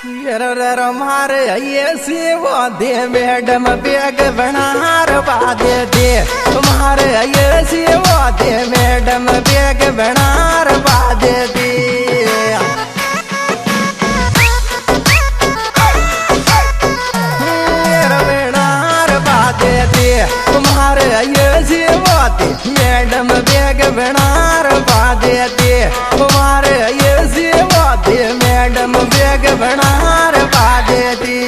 मारे ये सेवा दे मैडम बैग बनार बादे दे तुम्हारे ये सेवा दे मैडम बैग बनार बादे दे बनार बादे दे तुम्हारे ये सेवा दे मैडम बैग बनार बादे दे तुम्हारे ये सेवा दे मैडम बैग बनार बादे दी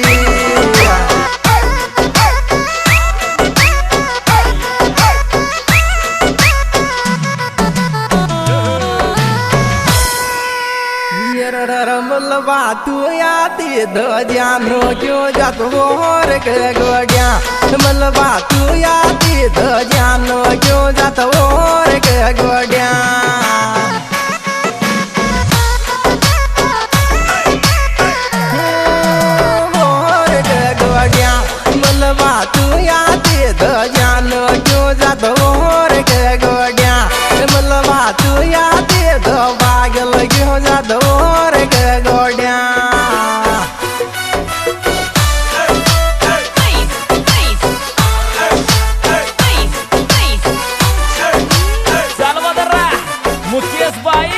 रमलवा तू यादी दो जानो क्यों जात वोर के गोड्या मलबा तू यादी दो जानो क्यों जात वोर के गोड्या मलबा तू यादी दो जानो क्यों जात वोर के गोड्या मलबा तू यादी दो बागल क्यों जात वोर के गोड्या मुकेश भाई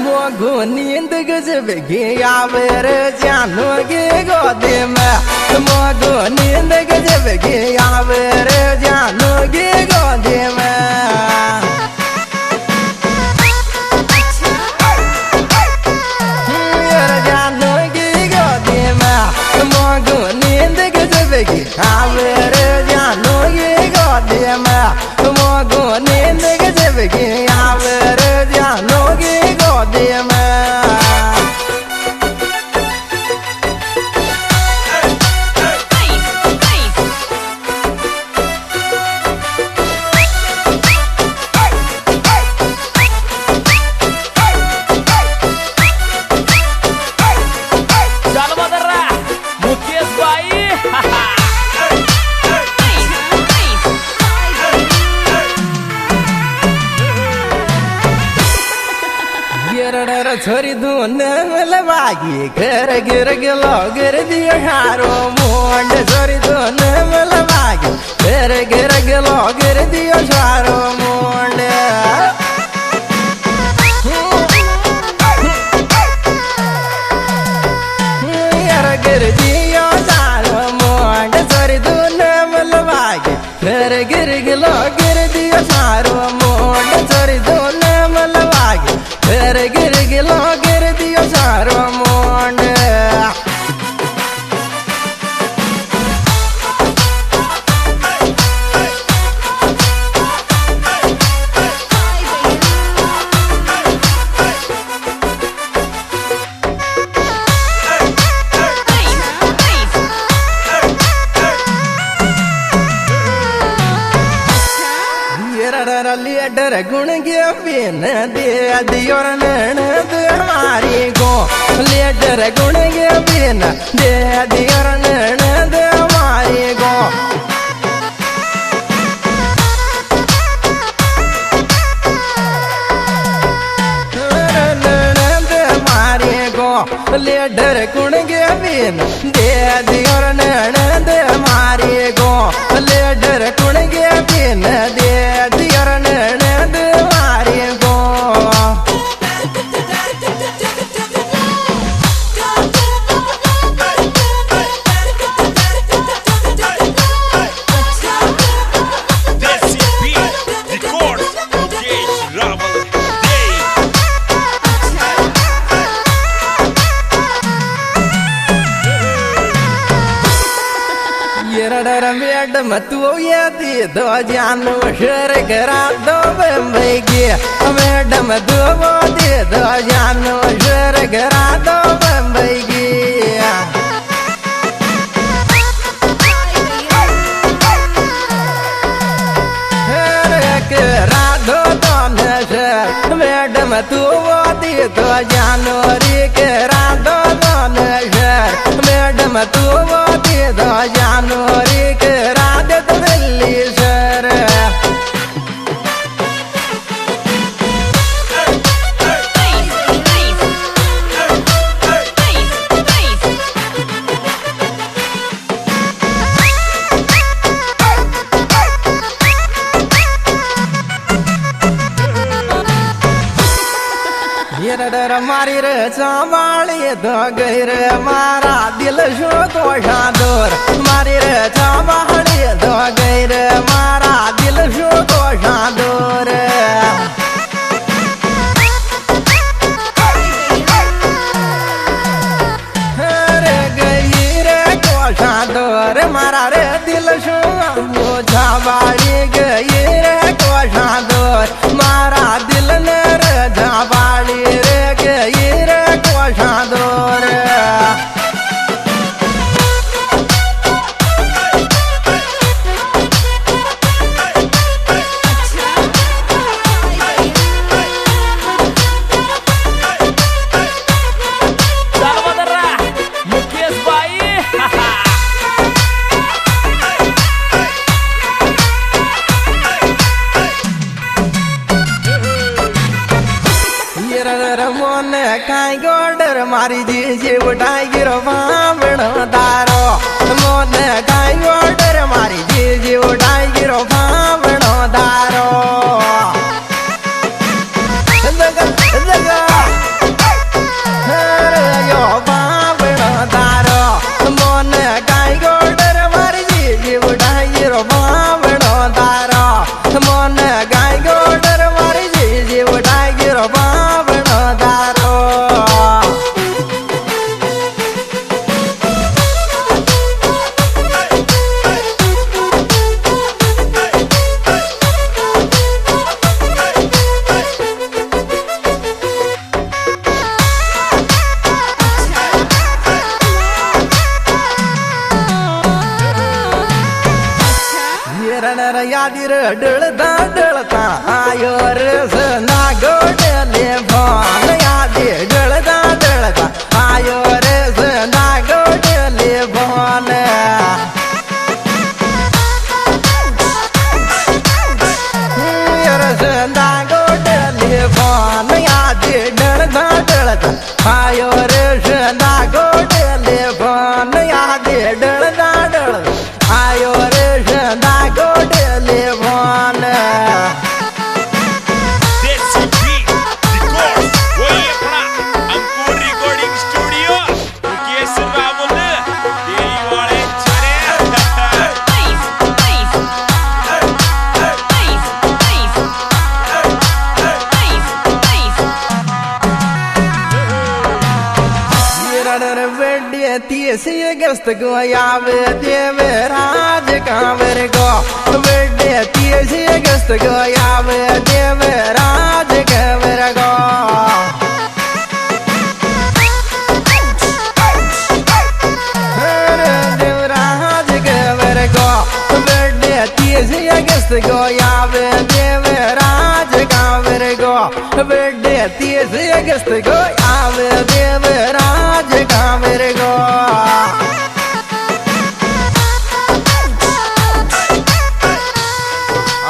मोगो नींद गजब गे आवर जानो गे गोदे में मोगो नींद गजब गे आवर जानो गे गोदे में जानो गे गोदे में मोगो नींद गजब गे आवर जानो गे गोदे में मोगो नींद गजब गे आवर जानो गे गोदे में मुकेश भाई छोरी धुन मलबागी घर गिर गिलो गिर दियो हारो मोंड छोरी धुन मलबागी घर गिर गिलो गिर दियो हारो मोंड गिर दियो हारो मोंड छोरी धुन मलबागी घर गिर गिलो गिर दियो हारो मोंड छोरी धुन मलबागी घर गिर गिलो गिर दियो सारो मोंड लेडर गुण गे बिन दे दियोर नैन दे हमारी गो लेडर गुण गे बिन दे दियोर नैन दे हमारी गो लेडर गुण गे बिन दे दियोर नैन दे हमारी गो लेडर गुण गे बिन दे दियोर नैन दे हमारी गो मैडम तू ये दी दो जानो शेर करा दो बम्बई मैडम दो दे दो जानो शेर करा दो बम्बई तू वादी तो जानो रे के राधो दोन शहर मैडम तू वादी तो जानो रे के राधे तो दिल्ली शहर डर मारी रे चांबाली तो गई रे मारा दिल शो तो शादोर मारी रे चांबाली तो गई रे मारा दिल शो तो शादोर रे गई रे को शादोर मारा रे दिल शो चांबाली गई रे को शादोर मारा दिल ने रे चांबाली मोन काई गोडर मारी जी उठाई गिरो बामण दारो मोन काई गोडर मारी जी उठाई गिरो बामण दारो यो बामण दारो मोन काई गोडर मारी जी उठाई गिरो बामण दारो मोन काई गोडर मारी जी उठाई गिरो यादीर डळता आयो रस नागोडले भान यादी डळता आयो रस नागोडले भान रस नागोडले भान यादी डळता आयो रस नागोडले भान यादी डळता आयो रस नागोडले तीसी अगस्त को आवे देवराज कांवर गो बर्थडे 30 अगस्त को आवे देवराज कांवर गो देवराज कांवर गो बर्थडे 30 अगस्त को आवे देवराज कांवर गो बर्थडे 30 अगस्त को आवे देवराज कांवर गो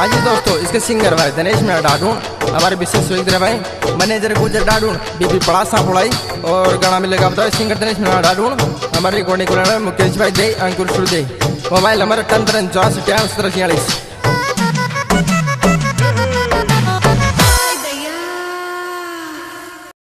आज दोस्तों इसके सिंगर भाई दिनेश मीणा डाडून हमारे विशेष सुविधा भाई मैनेजर गुजर डाडून बीबी पड़ासा पढ़ाई और गाना मिलेगा बताओ सिंगर दिनेश मीणा डाडून हमारे रिकॉर्डिंग मुकेश भाई दे अंकुर सुर दे मोबाइल नंबर 93 64 46